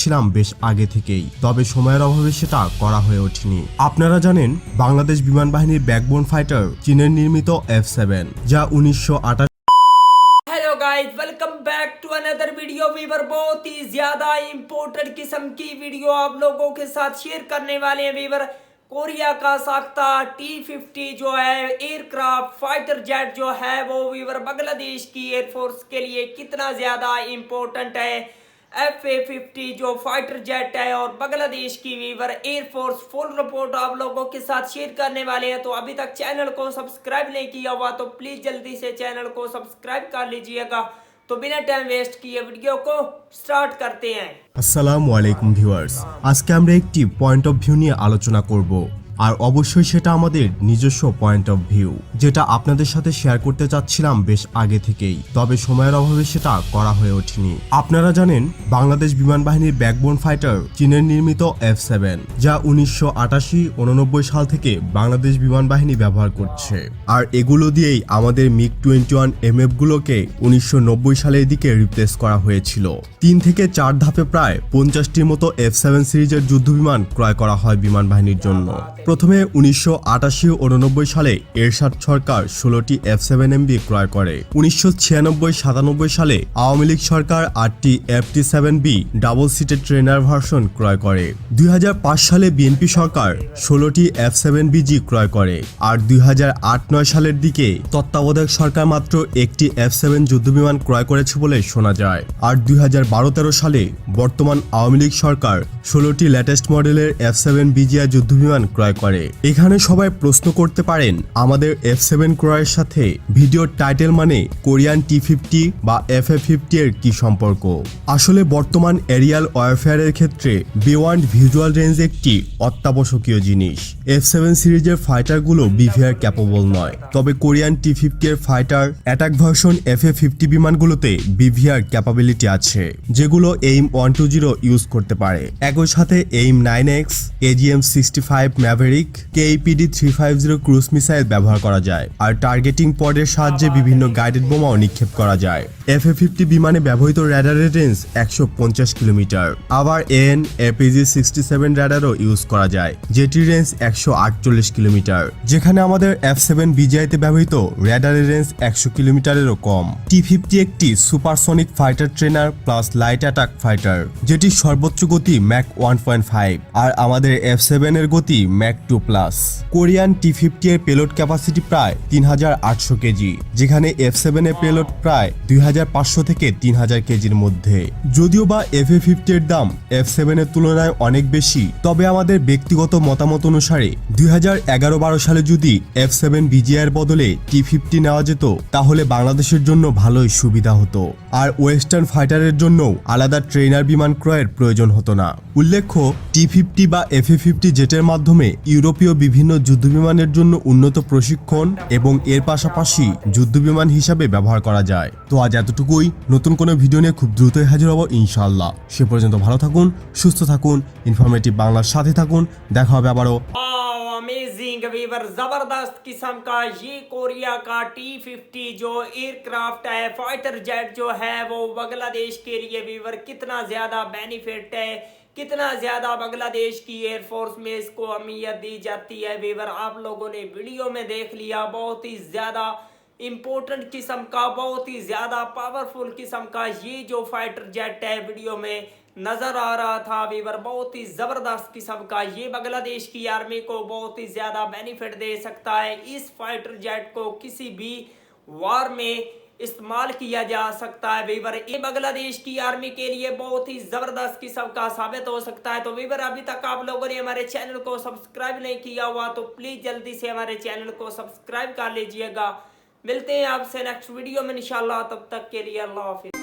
ছিলাম বেশ আগে থেকেই, তবে সময়ের অভাবে সেটা করা হয়ে ওঠেনি। আপনারা জানেন বাংলাদেশ বিমান বাহিনীর ব্যাকবোন ফাইটার চীনের নির্মিত F7, যা 1928 hello guys, welcome back to another video. Viewer बहुत ही ज्यादा इंपॉर्टेंट किस्म की वीडियो आप लोगों के साथ शेयर करने वाले हैं। वीवर कोरिया का साख्ता T-50 जो है एयरक्राफ्ट फाइटर जेट जो है वो वीवर बांग्लादेश की एयरफोर्स के लिए कितना ज्यादा इंपॉर्टेंट है। FA-50 जो फाइटर जेट है और बांग्लादेश की वीवर एयरफोर्स फुल रिपोर्ट आप लोगों के साथ शेयर करने वाले हैं। तो अभी तक चैनल को सब्सक्राइब नहीं किया हुआ तो प्लीज जल्दी से चैनल को सब्सक्राइब कर लीजिएगा। तो बिना टाइम वेस्ट किए वीडियो को स्टार्ट करते हैं। আসসালামু আলাইকুম ভিউয়ার্স, আজকে আমরা একটি পয়েন্ট অফ ভিউ নিয়ে আলোচনা করব, আর অবশ্যই সেটা আমাদের নিজস্ব পয়েন্ট অফ ভিউ, যেটা আপনাদের সাথে শেয়ার করতে চাচ্ছিলাম বেশ আগে থেকেই, তবে সময়ের অভাবে সেটা করা হয়ে ওঠেনি। আপনারা জানেন বাংলাদেশ বিমান বাহিনীর ব্যাকবোন ফাইটার চীনের নির্মিত F7, যা 1988-89 সাল থেকে বাংলাদেশ বিমান বাহিনী ব্যবহার করছে, আর এগুলো দিয়েই আমাদের MiG-21 MF গুলোকে 1990 সালের দিকে রিপ্লেস করা হয়েছিল। 3 থেকে 4 ধাপে প্রায় 50টির মতো F7 সিরিজের যুদ্ধবিমান ক্রয় করা হয় বিমান বাহিনীর জন্য। প্রথমে 1988-89 সালে এরশাদ সরকার 16টি F7MB ক্রয় করে। 1996-97 সালে আওয়ামী লীগ সরকার 8টি FT7B double seated trainer version ক্রয় করে। 2005 সালে বিএনপি সরকার 16টি F7BG ক্রয় করে, আর 2008-9 সালের দিকে তত্ত্বাবধায়ক সরকার মাত্র একটি F7 যুদ্ধবিমান ক্রয় করেছে বলে শোনা যায়। আর 2012-13 সালে বর্তমান আওয়ামী লীগ সরকার 16টি লেটেস্ট মডেলের F7BGI যুদ্ধবিমান ক্রয় করে। এখানে সবাই প্রশ্ন করতে পারেন আমাদের F7 ক্রয়ের সাথে ভিডিওর টাইটেল মানে কোরিয়ান T-50 বা FA-50 এর কি সম্পর্ক। আসলে বর্তমান এরিয়াল ওয়ারফেয়ারের ক্ষেত্রে বিয়ন্ড ভিজুয়াল রেঞ্জ একটি অত্যাবশ্যকীয় জিনিস। F7 সিরিজের ফাইটারগুলো বিভিআর ক্যাপেবল নয়, তবে কোরিয়ান T-50 এর ফাইটার অ্যাটাক ভার্সন FA-50 বিমানগুলোতে বিভিআর ক্যাপাবিলিটি আছে, যেগুলো AIM-120 ইউজ করতে পারে। একই সাথে AIM-9X, AGM-65 Maverick, KAPD-350 cruise missile ব্যবহার করা যায়, আর টার্গেটিং পডের সাহায্যে বিভিন্ন গাইডেড বোমাও নিক্ষেপ করা যায়। FA-50 বিমানে ব্যবহৃত র্যাডারের রেঞ্জ 150 কিলোমিটার। আবার AN/APG-67 র্যাডারও ইউজ করা যায়, যেটির রেঞ্জ 148 কিলোমিটার, যেখানে আমাদের F7BGI-তে ব্যবহৃত র্যাডারের রেঞ্জ 100 কিলোমিটারেরও কম। T-50 একটি supersonic fighter trainer plus light attack fighter, যেটির সর্বোচ্চ গতি ম্যাক 1.5, আর আমাদের F7 এর গতি ম্যাক 2+। কোরিয়ান T-50 এর পেলোড ক্যাপাসিটি প্রায় 3800 কেজি, যেখানে F7 এর পেলোড প্রায় 2500 থেকে 3000 কেজির মধ্যে। যদিও বা FA-50 এর দাম F7 এর তুলনায় অনেক বেশি, তবে আমাদের ব্যক্তিগত মতামত অনুসারে 2011-12 সালে যদি F7BGI এর বদলে T-50 নেওয়া যেত, তাহলে বাংলাদেশের জন্য ভালোই সুবিধা হতো, আর ওয়েস্টার্ন ফাইটারের জন্য আলাদা ট্রেনার বিমান ক্রয়ের প্রয়োজন হতো না। উল্লেখ্য, T-50 বা FA-50 জেটের মাধ্যমে ইউরোপীয় বিভিন্ন যুদ্ধবিমানের জন্য উন্নত প্রশিক্ষণ এবং এর পাশাপাশি যুদ্ধবিমান হিসাবে ব্যবহার করা যায়। তো আজ এতটুকুই। নতুন কোনো ভিডিও নিয়ে খুব দ্রুতই হাজির হব ইনশাআল্লাহ। সে পর্যন্ত ভালো থাকুন, সুস্থ থাকুন, ইনফরমেটিভ বাংলার সাথে থাকুন। দেখা হবে আবারও। अमेजिंग वीवर जबरदस्त किस्म का ये कोरिया का T-50 जो एयरक्राफ्ट है फाइटर जेट जो है वो बांग्लादेश के लिए वीवर कितना ज्यादा बेनिफिट है, कितना ज्यादा बांग्लादेश की एयरफोर्स में इसको अहमियत दी जाती है। वीवर आप लोगों ने वीडियो में देख लिया, बहुत ही ज्यादा इंपॉर्टेंट किस्म का, बहुत ही ज्यादा पावरफुल किस्म का ये जो फाइटर जेट है वीडियो में नजर आ रहा था वीवर, बहुत ही जबरदस्त किस्म का। ये बांग्लादेश की आर्मी को बहुत ही ज्यादा बेनिफिट दे सकता है। इस फाइटर जेट को किसी भी वार में इस्तेमाल किया जा सकता है वीवर। ये बांग्लादेश की आर्मी के लिए बहुत ही जबरदस्त किस्म का साबित हो सकता है। तो वीवर अभी तक आप लोगों ने हमारे चैनल को सब्सक्राइब नहीं किया हुआ तो प्लीज जल्दी से हमारे चैनल को सब्सक्राइब कर लीजिएगा। मिलते हैं आपसे नेक्स्ट वीडियो में इंशाल्लाह, तब तक के लिए अल्लाह हाफिज।